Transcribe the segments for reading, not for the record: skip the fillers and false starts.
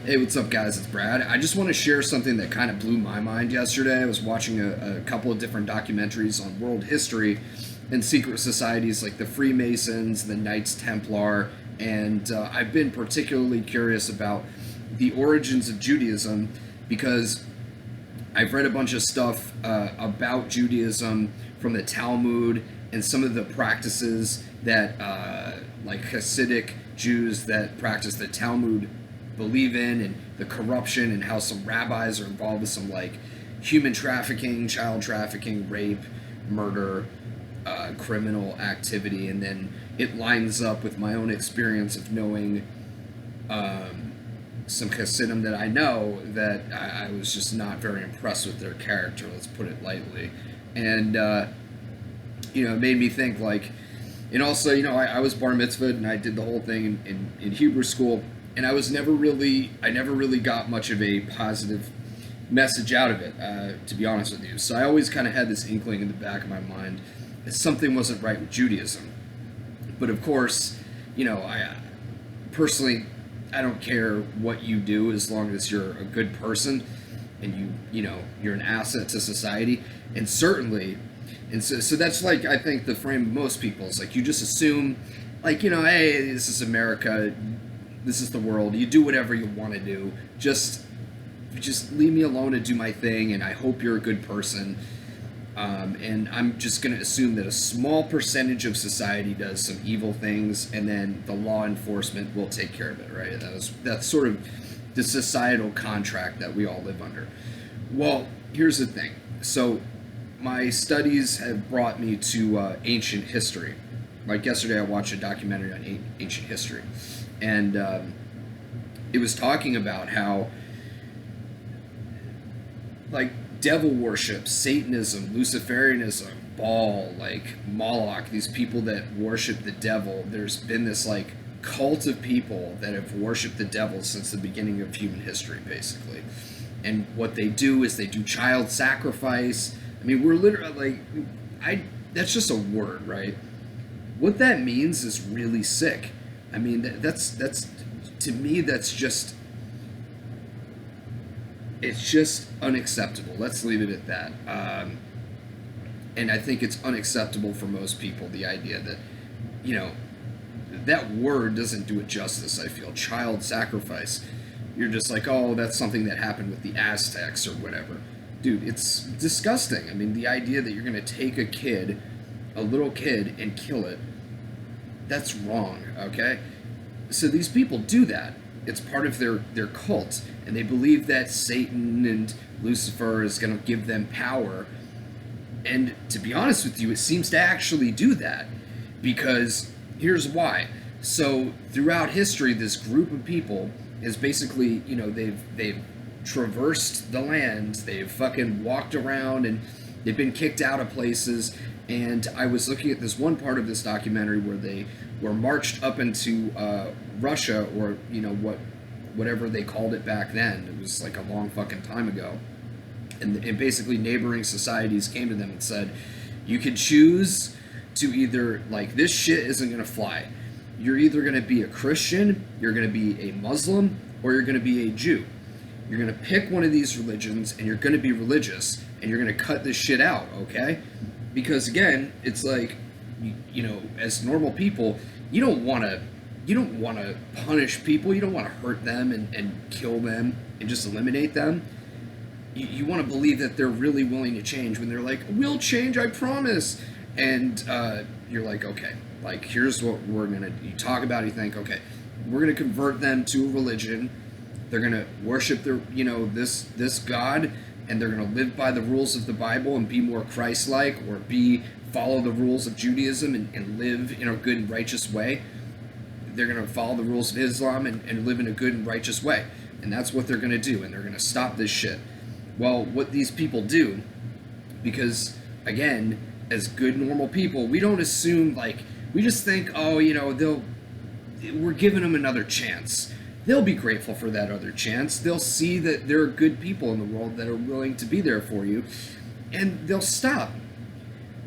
Hey, what's up, guys? It's Brad. I just want to share something that kind of blew my mind yesterday. I was watching a couple of different documentaries on world history and secret societies like the Freemasons, the Knights Templar, and I've been particularly curious about the origins of Judaism because I've read a bunch of stuff about Judaism from the Talmud and some of the practices that, like Hasidic Jews that practice the Talmud believe in, and the corruption and how some rabbis are involved with some like human trafficking, child trafficking, rape, murder, criminal activity, and then it lines up with my own experience of knowing some Hasidim that I know that I was just not very impressed with their character. Let's put it lightly, and it made me think like, and also I was bar mitzvahed and I did the whole thing in Hebrew school, and I never really got much of a positive message out of it, to be honest with you. So I always kind of had this inkling in the back of my mind that something wasn't right with Judaism. But of course, I personally, I don't care what you do as long as you're a good person and you're an asset to society. And certainly, and so that's like, I think the frame of most people is like, you just assume like, hey, this is America, this is the world, you do whatever you want to do, just leave me alone and do my thing, and I hope you're a good person. And I'm just going to assume that a small percentage of society does some evil things, and then the law enforcement will take care of it, right? That's sort of the societal contract that we all live under. Well, here's the thing. So my studies have brought me to ancient history. Like yesterday I watched a documentary on ancient history, and it was talking about how like devil worship, Satanism, Luciferianism, Baal, like Moloch, these people that worship the devil, there's been this like cult of people that have worshipped the devil since the beginning of human history, basically. And what they do is they do child sacrifice. I mean, we're literally like, that's just a word, right? What that means is really sick. I mean, that's to me, that's just, it's just unacceptable. Let's leave it at that. And I think it's unacceptable for most people, the idea that, that word doesn't do it justice, I feel. Child sacrifice. You're just like, oh, that's something that happened with the Aztecs or whatever. Dude, it's disgusting. I mean, the idea that you're going to take a little kid, and kill it, that's wrong, okay? So these people do that. It's part of their cult, and they believe that Satan and Lucifer is going to give them power. And to be honest with you, it seems to actually do that, because here's why. So throughout history, this group of people is basically, they've traversed the land, they've fucking walked around, and they've been kicked out of places. And I was looking at this one part of this documentary where they were marched up into Russia, or whatever they called it back then. It was like a long fucking time ago, and basically neighboring societies came to them and said, you can choose to either, like, this shit isn't gonna fly. You're either gonna be a Christian, you're gonna be a Muslim, or you're gonna be a Jew. You're gonna pick one of these religions, and you're gonna be religious, and you're gonna cut this shit out, okay? Because again, it's like, as normal people, you don't want to punish people, you don't want to hurt them and kill them and just eliminate them. You want to believe that they're really willing to change when they're like, we'll change, I promise. And you're like, okay, like, here's what we're going to, you talk about, you think, okay, we're going to convert them to a religion. They're going to worship their, this God, and they're going to live by the rules of the Bible and be more Christ-like, or follow the rules of Judaism and live in a good and righteous way. They're going to follow the rules of Islam and live in a good and righteous way. And that's what they're going to do, and they're going to stop this shit. Well, what these people do, because, again, as good, normal people, we don't assume, like, we just think, oh, we're giving them another chance. They'll be grateful for that other chance. They'll see that there are good people in the world that are willing to be there for you, and they'll stop.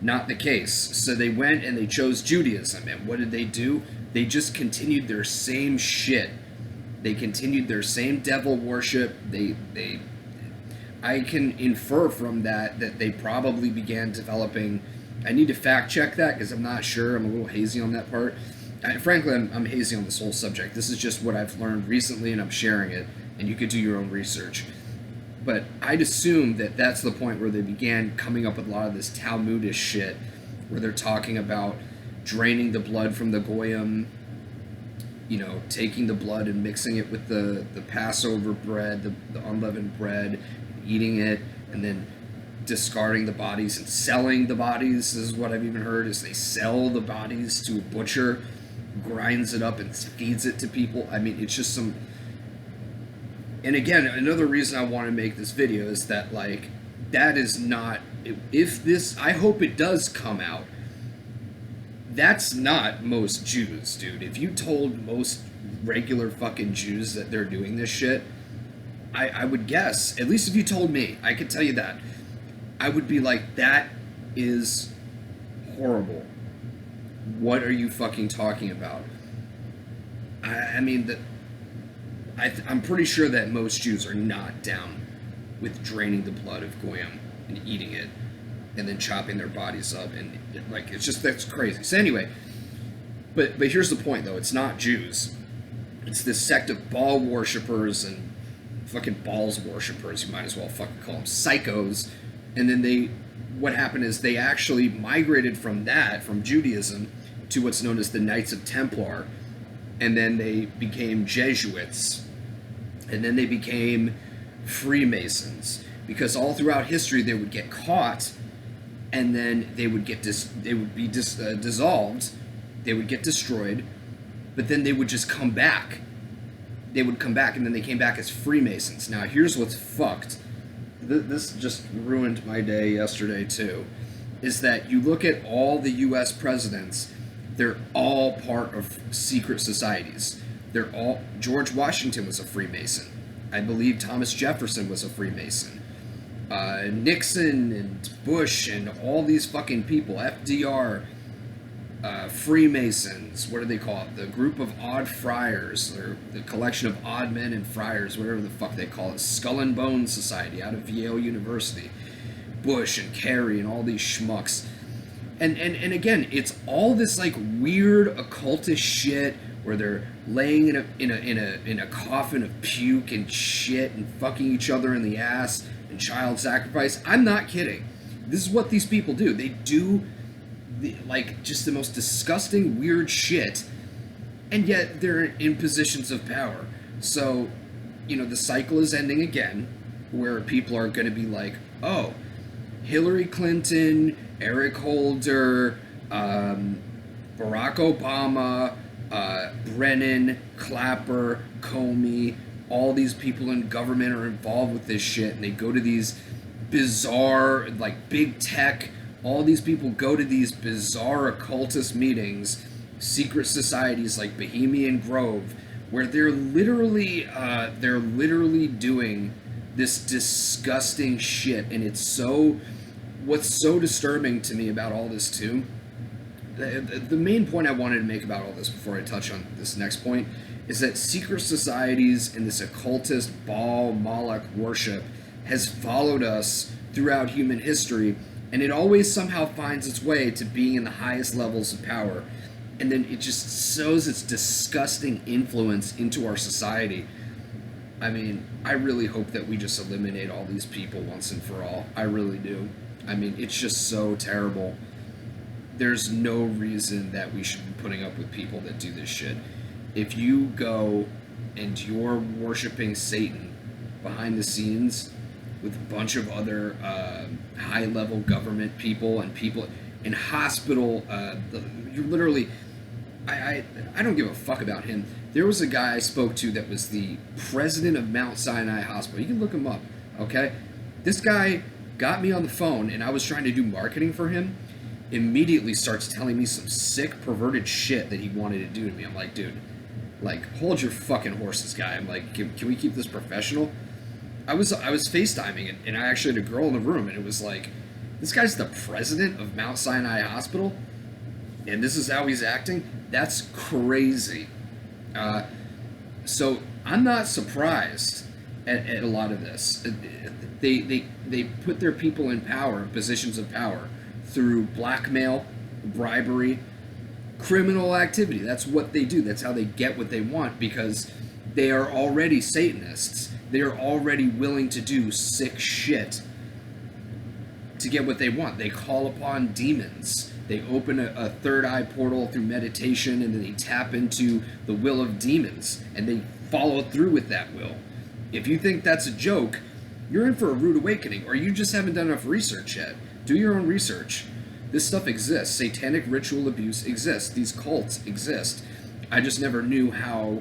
Not the case. So they went and they chose Judaism, and what did they do? They just continued their same shit They continued their same devil worship. I can infer from that they probably began developing. I need to fact check that because I'm not sure. I'm a little hazy on that part. Frankly, I'm hazy on this whole subject. This is just what I've learned recently, and I'm sharing it. And you could do your own research. But I'd assume that that's the point where they began coming up with a lot of this Talmudish shit, where they're talking about draining the blood from the goyim, taking the blood and mixing it with the Passover bread, the unleavened bread, eating it, and then discarding the bodies and selling the bodies. This is what I've even heard, is they sell the bodies to a butcher, grinds it up and feeds it to people. I mean, it's just some... And again, another reason I want to make this video is that, like, that is not... If this... I hope it does come out. That's not most Jews, dude. If you told most regular fucking Jews that they're doing this shit, I would guess, at least if you told me, I could tell you that, I would be like, that is horrible. What are you fucking talking about? I mean, I'm pretty sure that most Jews are not down with draining the blood of goyim and eating it and then chopping their bodies up, and like, it's just, that's crazy. So anyway, but here's the point though, it's not Jews. It's this sect of Baal worshippers and fucking balls worshippers, you might as well fucking call them psychos. And then what happened is they actually migrated from Judaism, to what's known as the Knights of Templar, and then they became Jesuits, and then they became Freemasons, because all throughout history they would get caught, and then they would be dissolved, they would get destroyed, but then they would just come back. They would come back, and then they came back as Freemasons. Now, here's what's fucked. This just ruined my day yesterday, too, is that you look at all the U.S. presidents, they're all part of secret societies. George Washington was a Freemason. I believe Thomas Jefferson was a Freemason. Nixon and Bush and all these fucking people, FDR, Freemasons, what do they call it? The group of odd friars, or the collection of odd men and friars, whatever the fuck they call it. Skull and Bones Society out of Yale University. Bush and Kerry and all these schmucks. And again, it's all this like weird occultist shit where they're laying in a coffin of puke and shit and fucking each other in the ass and child sacrifice. I'm not kidding. This is what these people do. They do like just the most disgusting, weird shit, and yet they're in positions of power. So, the cycle is ending again, where people are going to be like, oh, Hillary Clinton, Eric Holder, Barack Obama, Brennan, Clapper, Comey, all these people in government are involved with this shit, and they go to these bizarre, like, big tech. All these people go to these bizarre occultist meetings, secret societies like Bohemian Grove, where they're literally doing this disgusting shit. And what's so disturbing to me about all this too, the main point I wanted to make about all this before I touch on this next point, is that secret societies and this occultist Baal Moloch worship has followed us throughout human history. And it always somehow finds its way to being in the highest levels of power. And then it just sows its disgusting influence into our society. I mean, I really hope that we just eliminate all these people once and for all. I really do. I mean, it's just so terrible. There's no reason that we should be putting up with people that do this shit. If you go and you're worshiping Satan behind the scenes with a bunch of other high-level government people and people in hospital, you're literally... I don't give a fuck about him. There was a guy I spoke to that was the president of Mount Sinai Hospital. You can look him up, okay? This guy got me on the phone, and I was trying to do marketing for him. Immediately starts telling me some sick, perverted shit that he wanted to do to me. I'm like, dude, like, hold your fucking horses, guy. I'm like, can we keep this professional? I was FaceTiming, and I actually had a girl in the room, and it was like, this guy's the president of Mount Sinai Hospital, and this is how he's acting? That's crazy. So I'm not surprised at a lot of this. They put their people in power, positions of power, through blackmail, bribery, criminal activity. That's what they do. That's how they get what they want, because they are already Satanists. They are already willing to do sick shit to get what they want. They call upon demons. They open a third eye portal through meditation, and then they tap into the will of demons, and they follow through with that will. If you think that's a joke, you're in for a rude awakening, or you just haven't done enough research yet. Do your own research. This stuff exists. Satanic ritual abuse exists. These cults exist. I just never knew how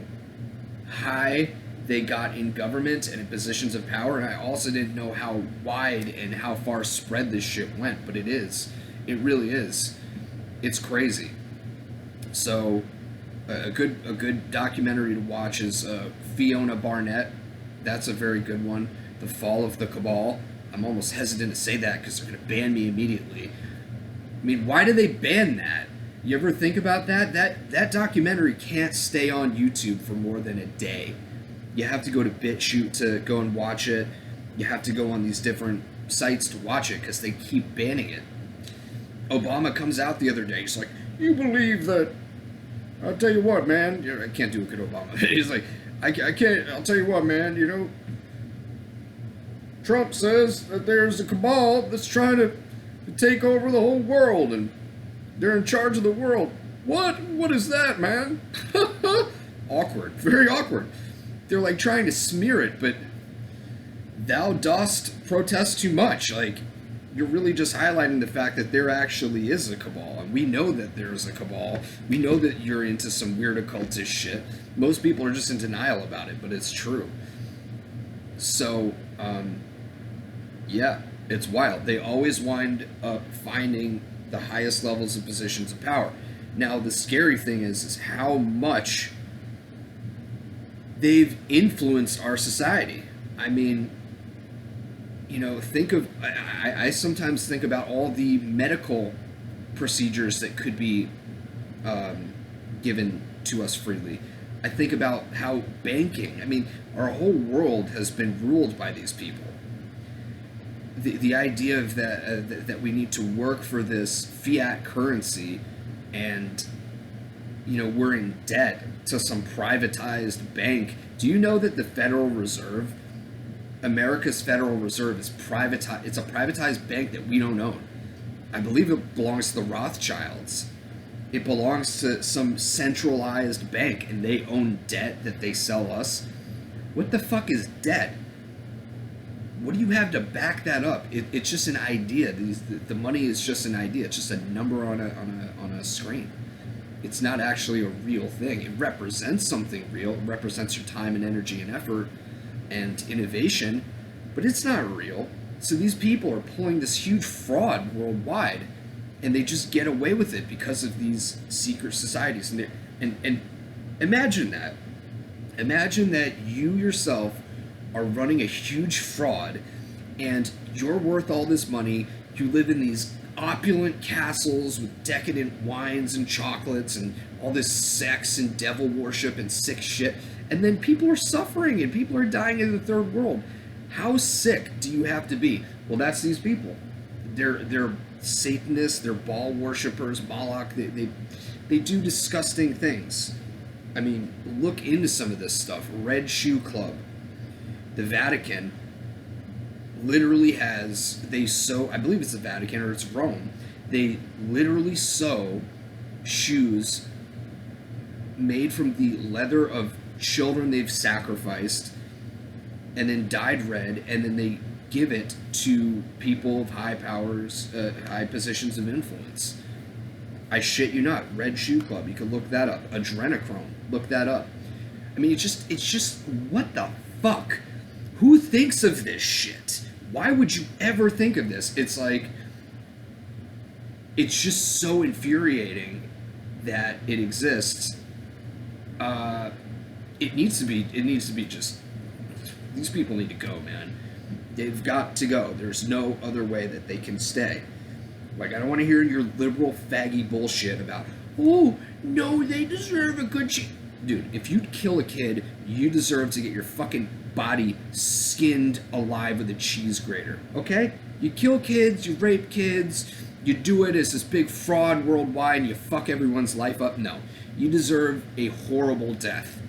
high they got in government and in positions of power, and I also didn't know how wide and how far spread this shit went, but it is. It really is. It's crazy. So, a good documentary to watch is Fiona Barnett. That's a very good one. The Fall of the Cabal. I'm almost hesitant to say that because they're going to ban me immediately. I mean, why do they ban that? You ever think about that? That documentary can't stay on YouTube for more than a day. You have to go to BitChute to go and watch it. You have to go on these different sites to watch it because they keep banning it. Obama comes out the other day. He's like, you believe that... I'll tell you what, man. I can't do a good Obama. He's like, I can't... I'll tell you what, man. You know, Trump says that there's a cabal that's trying to take over the whole world, and they're in charge of the world. What? What is that, man? Awkward. Very awkward. They're like trying to smear it, but thou dost protest too much. Like, you're really just highlighting the fact that there actually is a cabal, and we know that there's a cabal. We know that you're into some weird occultist shit. Most people are just in denial about it, but it's true. So, yeah, it's wild. They always wind up finding the highest levels of positions of power. Now, the scary thing is how much they've influenced our society. I mean, you know, think of... I sometimes think about all the medical procedures that could be given to us freely. I think about how banking... I mean, our whole world has been ruled by these people. The idea of that we need to work for this fiat currency, and, you know, we're in debt to some privatized bank. Do you know that the Federal Reserve, America's Federal Reserve, is privatized? It's a privatized bank that we don't own. I believe it belongs to the Rothschilds. It belongs to some centralized bank, and they own debt that they sell us. What the fuck is debt? What do you have to back that up? It's just an idea. The money is just an idea. It's just a number on a screen. It's not actually a real thing. It represents something real. It represents your time and energy and effort and innovation, but it's not real. So these people are pulling this huge fraud worldwide, and they just get away with it because of these secret societies. And imagine that. Imagine that you yourself are running a huge fraud, and you're worth all this money. You live in these opulent castles with decadent wines and chocolates and all this sex and devil worship and sick shit, and then people are suffering and people are dying in the third world. How sick do you have to be? Well, that's these people. They're Satanists, they're Baal worshippers, Moloch. They do disgusting things. I mean, look into some of this stuff. Red Shoe Club. The Vatican literally has, I believe it's the Vatican or it's Rome, they literally sew shoes made from the leather of children they've sacrificed and then dyed red, and then they give it to people of high powers, high positions of influence. I shit you not. Red Shoe Club, you can look that up. Adrenochrome, look that up. I mean, it's just what the fuck? Who thinks of this shit? Why would you ever think of this? It's like, it's just so infuriating that it exists. It needs to be just, these people need to go, man. They've got to go. There's no other way that they can stay. Like, I don't want to hear your liberal faggy bullshit about, oh, no, they deserve a good Dude, if you kill a kid, you deserve to get your fucking body skinned alive with a cheese grater, okay? You kill kids, you rape kids, you do it as this big fraud worldwide, and you fuck everyone's life up. No, you deserve a horrible death.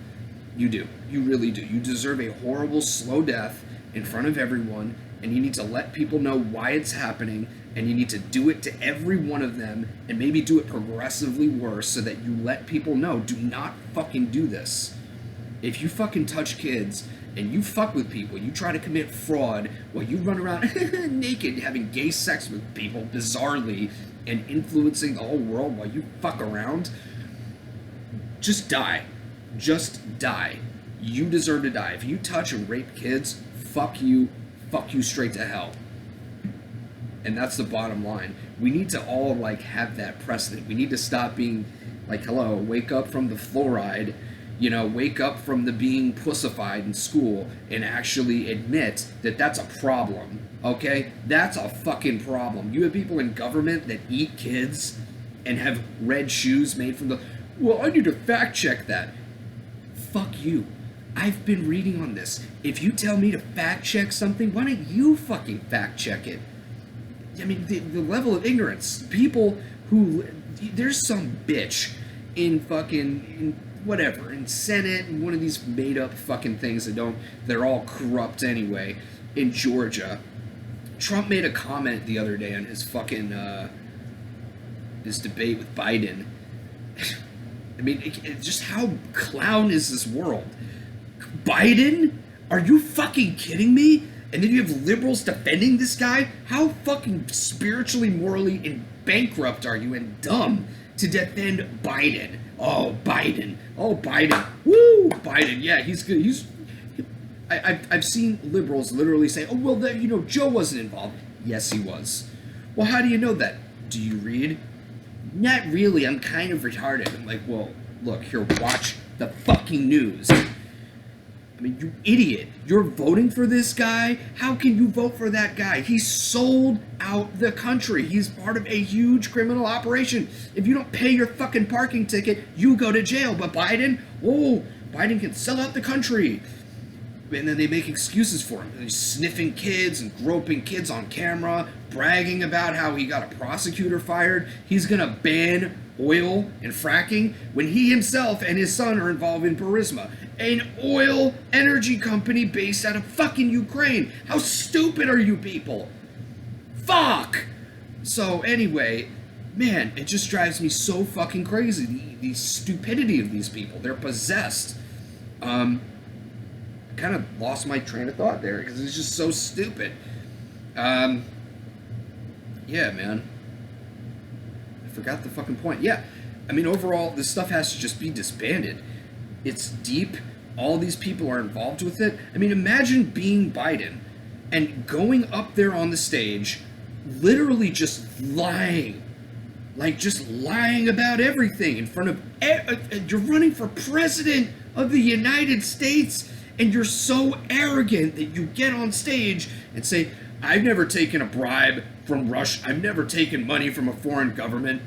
You do. You really do. You deserve a horrible, slow death in front of everyone, and you need to let people know why it's happening, and you need to do it to every one of them, and maybe do it progressively worse so that you let people know, do not fucking do this. If you fucking touch kids and you fuck with people, you try to commit fraud while you run around naked having gay sex with people bizarrely and influencing the whole world while you fuck around, just die. Just die. You deserve to die. If you touch and rape kids, fuck you straight to hell. And that's the bottom line. We need to all, like, have that precedent. We need to stop being like, hello, wake up from the fluoride, you know, wake up from the being pussified in school and actually admit that that's a problem, okay? That's a fucking problem. You have people in government that eat kids and have red shoes made from the... Well, I need to fact check that. Fuck you. I've been reading on this. If you tell me to fact check something, why don't you fucking fact check it? I mean, the level of ignorance. People who... There's some bitch in whatever, in Senate, and one of these made-up fucking things they're all corrupt anyway, in Georgia. Trump made a comment the other day on his fucking, his debate with Biden. I mean, just how clown is this world? Biden? Are you fucking kidding me? And then you have liberals defending this guy? How fucking spiritually, morally, and bankrupt are you and dumb to defend Biden? Oh, Biden. Oh, Biden. Woo! Biden. Yeah, he's good. I've seen liberals literally say, oh, well, Joe wasn't involved. Yes, he was. Well, how do you know that? Do you read? Not really. I'm kind of retarded. I'm like, well, look, here, watch the fucking news. I mean, you idiot. You're voting for this guy? How can you vote for that guy? He sold out the country. He's part of a huge criminal operation. If you don't pay your fucking parking ticket, you go to jail. But Biden? Oh, Biden can sell out the country. And then they make excuses for him. He's sniffing kids and groping kids on camera, bragging about how he got a prosecutor fired. He's going to ban oil and fracking when he himself and his son are involved in Burisma, an oil energy company based out of fucking Ukraine. How stupid are you people? Fuck! So anyway, man, it just drives me so fucking crazy, the stupidity of these people. They're possessed. Kind of lost my train of thought there because it's just so stupid. Yeah, man. I forgot the fucking point. Yeah, I mean, overall, this stuff has to just be disbanded. It's deep. All these people are involved with it. I mean, imagine being Biden and going up there on the stage, literally just lying. Like, just lying about everything in front of... You're running for president of the United States, and you're so arrogant that you get on stage and say, I've never taken a bribe from Russia. I've never taken money from a foreign government.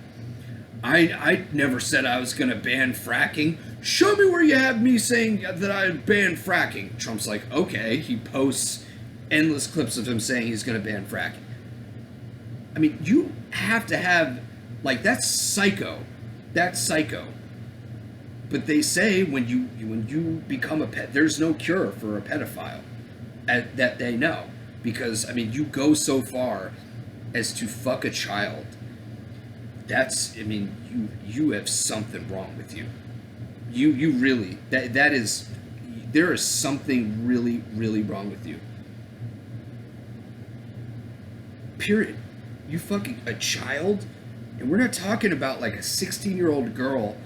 I never said I was going to ban fracking. Show me where you have me saying that I ban fracking. Trump's like, okay. He posts endless clips of him saying he's going to ban fracking. I mean, you have to have, like, that's psycho. That's psycho. But they say when you become a pet, there's no cure for a pedophile that they know. Because, I mean, you go so far as to fuck a child. That's, I mean, you have something wrong with you. You really, that is, there is something really, really wrong with you. Period. You fucking a child? And we're not talking about like a 16-year-old girl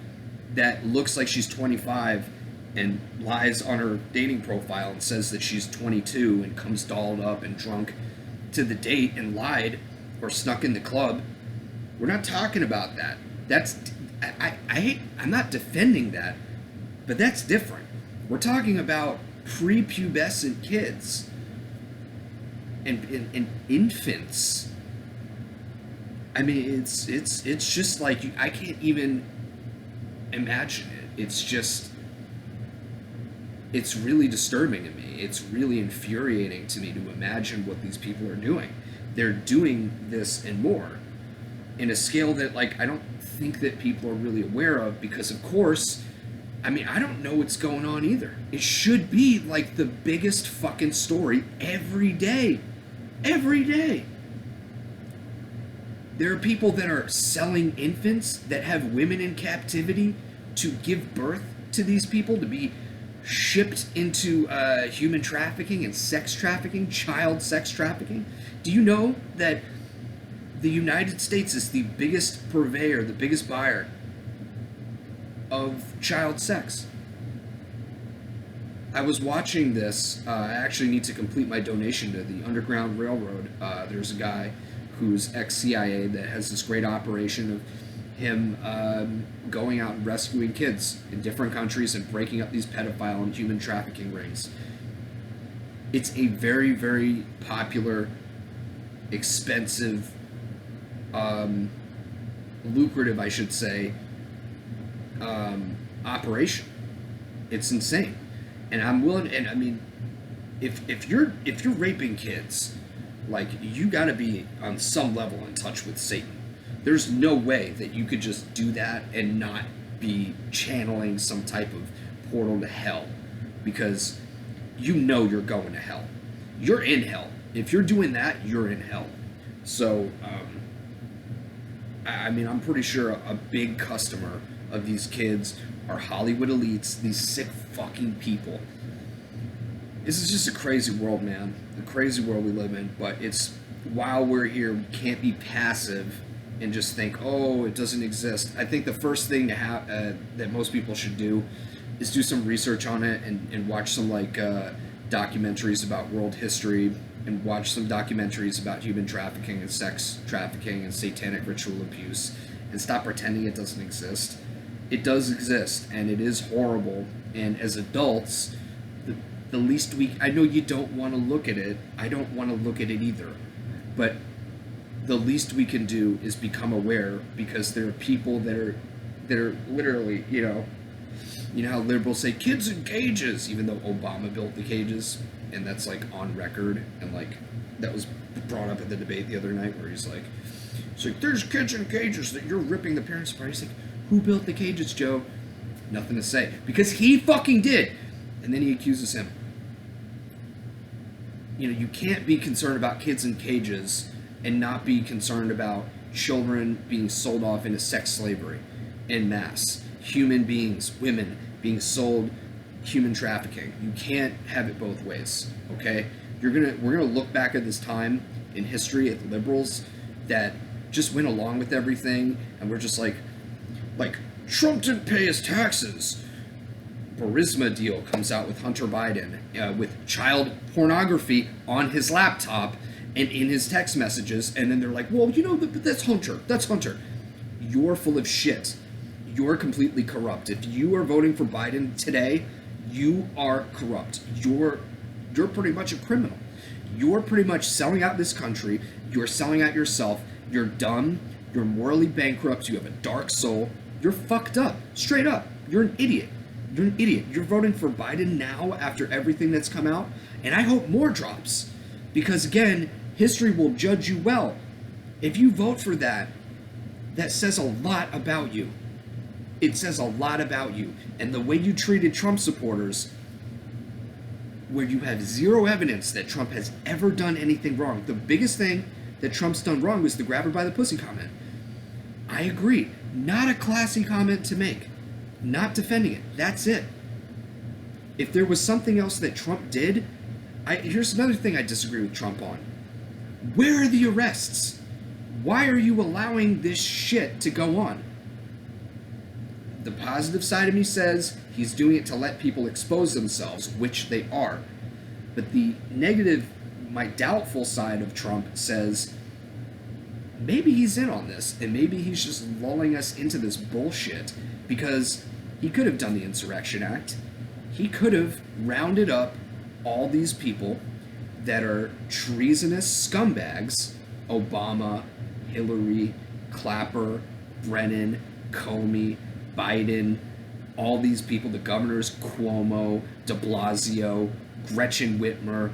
that looks like she's 25 and lies on her dating profile and says that she's 22 and comes dolled up and drunk to the date and lied or snuck in the club. We're not talking about that. That's, I'm not defending that, but that's different. We're talking about prepubescent kids and infants. I mean, it's just like, I can't even imagine it. It's just, it's really disturbing to me. It's really infuriating to me to imagine what these people are doing. They're doing this and more in a scale that, like, I don't think that people are really aware of, because, of course, I mean, I don't know what's going on either. It should be, like, the biggest fucking story every day. Every day. There are people that are selling infants, that have women in captivity to give birth to these people, to be shipped into human trafficking and sex trafficking, child sex trafficking. Do you know that the United States is the biggest purveyor, the biggest buyer of child sex? I was watching this. I actually need to complete my donation to the Underground Railroad. There's a guy who's ex-CIA that has this great operation of him going out and rescuing kids in different countries and breaking up these pedophile and human trafficking rings. It's a very, very popular, expensive, lucrative, I should say, operation. It's insane. And I'm willing, and I mean, if you're raping kids, like, you gotta be on some level in touch with Satan. There's no way that you could just do that and not be channeling some type of portal to hell, because you know you're going to hell. You're in hell. If you're doing that, you're in hell. So, I mean, I'm pretty sure a big customer of these kids are Hollywood elites, these sick fucking people. This is just a crazy world, man. The crazy world we live in. But it's, while we're here, we can't be passive and just think, oh, it doesn't exist. I think the first thing to that most people should do is do some research on it and watch some, like, documentaries about world history, and watch some documentaries about human trafficking and sex trafficking and satanic ritual abuse, and stop pretending it doesn't exist. It does exist, and it is horrible. And as adults, the least I know you don't want to look at it. I don't want to look at it either. But the least we can do is become aware, because there are people that are literally, you know how liberals say kids in cages, even though Obama built the cages, and that's, like, on record, and, like, that was brought up at the debate the other night, where he's like, there's kids in cages that you're ripping the parents apart. He's like, who built the cages, Joe? Nothing to say, because he fucking did. And then he accuses him. You know, you can't be concerned about kids in cages and not be concerned about children being sold off into sex slavery en masse. Human beings, women, being sold, human trafficking. You can't have it both ways, okay? We're gonna look back at this time in history at the liberals that just went along with everything, and we're just like Trump didn't pay his taxes. Burisma deal comes out with Hunter Biden with child pornography on his laptop and in his text messages, and then they're like, well, you know, that's Hunter. That's Hunter. You're full of shit. You're completely corrupt. If you are voting for Biden today, you are corrupt. You're pretty much a criminal. You're pretty much selling out this country. You're selling out yourself. You're dumb. You're morally bankrupt. You have a dark soul. You're fucked up. Straight up. You're an idiot. You're an idiot. You're voting for Biden now after everything that's come out, and I hope more drops, because, again, history will judge you well. If you vote for that, that says a lot about you. It says a lot about you. And the way you treated Trump supporters, where you have zero evidence that Trump has ever done anything wrong. The biggest thing that Trump's done wrong was the grab her by the pussy comment. I agree. Not a classy comment to make. Not defending it. That's it. If there was something else that Trump did, here's another thing I disagree with Trump on. Where are the arrests? Why are you allowing this shit to go on? The positive side of me says he's doing it to let people expose themselves, which they are. But the negative, my doubtful side of Trump says maybe he's in on this, and maybe he's just lulling us into this bullshit, because he could have done the Insurrection Act. He could have rounded up all these people that are treasonous scumbags: Obama, Hillary, Clapper, Brennan, Comey, Biden, all these people, the governors, Cuomo, de Blasio, Gretchen Whitmer,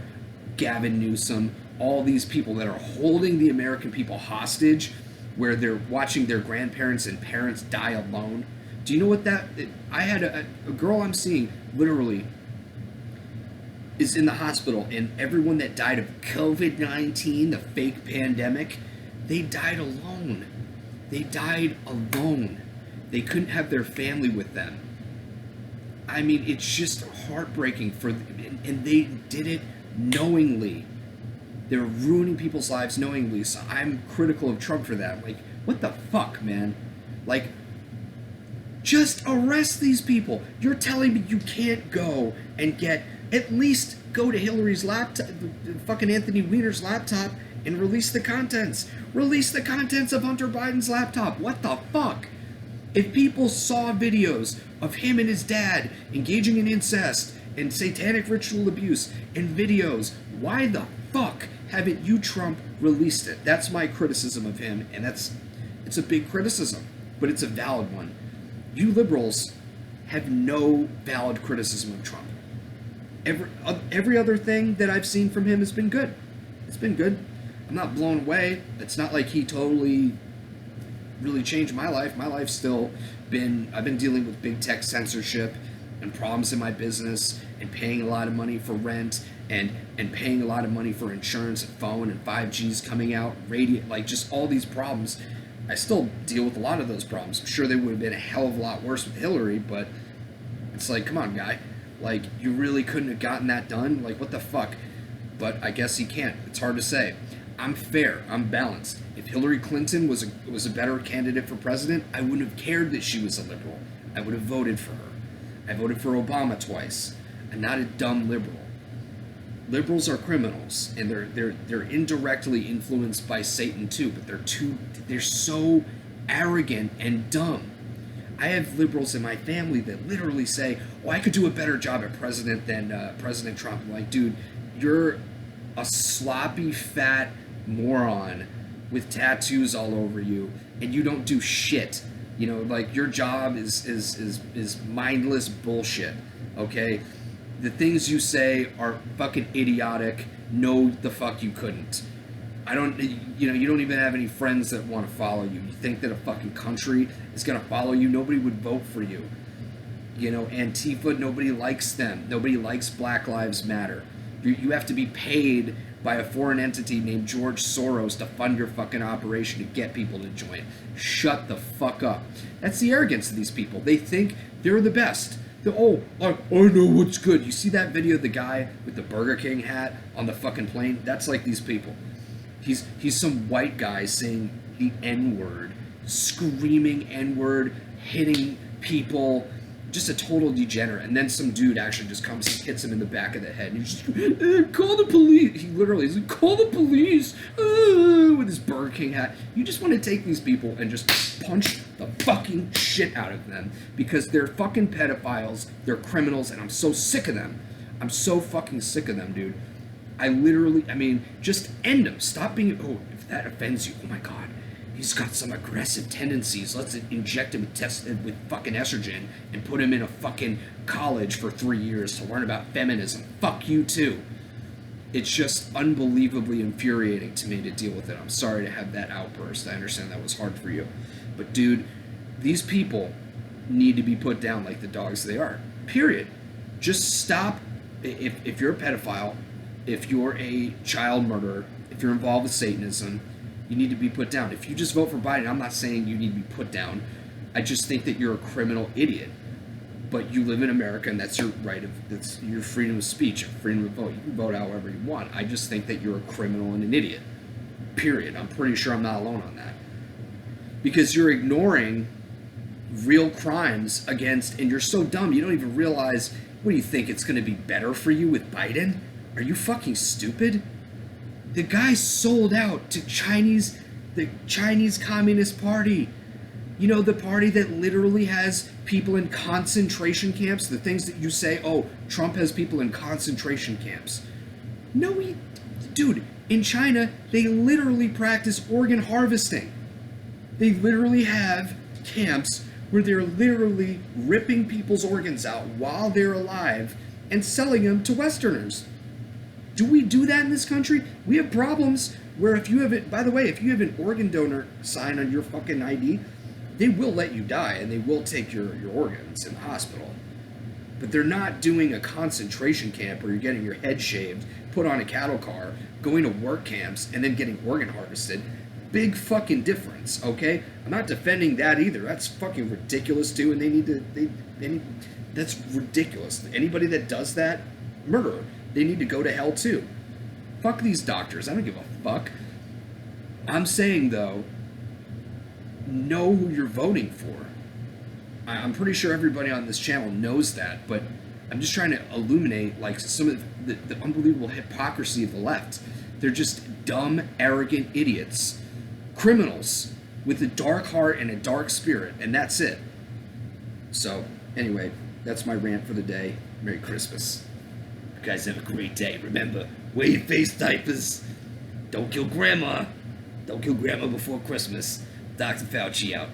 Gavin Newsom, all these people that are holding the American people hostage, where they're watching their grandparents and parents die alone. Do you know what that... I had a girl I'm seeing, literally, is in the hospital, and everyone that died of COVID-19, the fake pandemic, they died alone. They died alone. They couldn't have their family with them. I mean, it's just heartbreaking and they did it knowingly. They're ruining people's lives knowingly, so I'm critical of Trump for that. Like, what the fuck, man? Like, just arrest these people. You're telling me you can't go and at least go to Hillary's laptop, fucking Anthony Weiner's laptop, and release the contents. Release the contents of Hunter Biden's laptop. What the fuck? If people saw videos of him and his dad engaging in incest and satanic ritual abuse and videos, why the fuck haven't you, Trump, released it? That's my criticism of him, and it's a big criticism, but it's a valid one. You liberals have no valid criticism of Trump. Every other thing that I've seen from him has been good. It's been good. I'm not blown away. It's not like he totally really changed my life. My life's still I've been dealing with big tech censorship and problems in my business and paying a lot of money for rent and paying a lot of money for insurance and phone and 5G's coming out, radio, like just all these problems. I still deal with a lot of those problems. I'm sure they would have been a hell of a lot worse with Hillary, but it's like, come on, guy. Like, you really couldn't have gotten that done? Like, what the fuck? But I guess he can't. It's hard to say. I'm fair. I'm balanced. If Hillary Clinton was a better candidate for president, I wouldn't have cared that she was a liberal. I would have voted for her. I voted for Obama twice. I'm not a dumb liberal. Liberals are criminals, and they're indirectly influenced by Satan too, but they're so arrogant and dumb. I have liberals in my family that literally say, "Oh, I could do a better job at president than President Trump." I'm like, dude, you're a sloppy, fat moron with tattoos all over you, and you don't do shit. You know, like, your job is mindless bullshit. Okay, the things you say are fucking idiotic. No, the fuck you couldn't. You don't even have any friends that want to follow you. You think that a fucking country is going to follow you? Nobody would vote for you. You know, Antifa, nobody likes them. Nobody likes Black Lives Matter. You have to be paid by a foreign entity named George Soros to fund your fucking operation to get people to join. Shut the fuck up. That's the arrogance of these people. They think they're the best. I know what's good. You see that video of the guy with the Burger King hat on the fucking plane? That's like these people. He's some white guy saying the N-word, screaming N-word, hitting people, just a total degenerate. And then some dude actually just comes and hits him in the back of the head. And he's just, call the police. He literally is like, call the police, with his Burger King hat. You just want to take these people and just punch the fucking shit out of them because they're fucking pedophiles, they're criminals, and I'm so sick of them. I'm so fucking sick of them, dude. Just end him. Stop being, if that offends you, oh my god, he's got some aggressive tendencies. Let's inject him with fucking estrogen and put him in a fucking college for 3 years to learn about feminism. Fuck you too. It's just unbelievably infuriating to me to deal with it. I'm sorry to have that outburst. I understand that was hard for you. But dude, these people need to be put down like the dogs they are. Period. Just stop. If you're a pedophile, if you're a child murderer, if you're involved with Satanism, you need to be put down. If you just vote for Biden, I'm not saying you need to be put down. I just think that you're a criminal idiot. But you live in America, and that's your right that's your freedom of speech, your freedom of vote. You can vote however you want. I just think that you're a criminal and an idiot. Period. I'm pretty sure I'm not alone on that. Because you're ignoring real crimes against, and you're so dumb, you don't even realize, what do you think, it's going to be better for you with Biden? Are you fucking stupid? The guy sold out to the Chinese Communist Party. You know, the party that literally has people in concentration camps, the things that you say, oh, Trump has people in concentration camps. No, dude, in China, they literally practice organ harvesting. They literally have camps where they're literally ripping people's organs out while they're alive and selling them to Westerners. Do we do that in this country? We have problems where if you have it, by the way, if you have an organ donor sign on your fucking ID, they will let you die and they will take your organs in the hospital. But they're not doing a concentration camp where you're getting your head shaved, put on a cattle car, going to work camps, and then getting organ harvested. Big fucking difference, okay? I'm not defending that either. That's fucking ridiculous too, and they need, that's ridiculous. Anybody that does that, murderer. They need to go to hell too. Fuck these doctors. I don't give a fuck. I'm saying though, know who you're voting for. I'm pretty sure everybody on this channel knows that, but I'm just trying to illuminate like some of the unbelievable hypocrisy of the left. They're just dumb, arrogant idiots, criminals with a dark heart and a dark spirit, and that's it. So, anyway, that's my rant for the day. Merry Christmas. You guys have a great day. Remember, wear your face diapers. Don't kill Grandma. Don't kill Grandma before Christmas. Dr. Fauci out.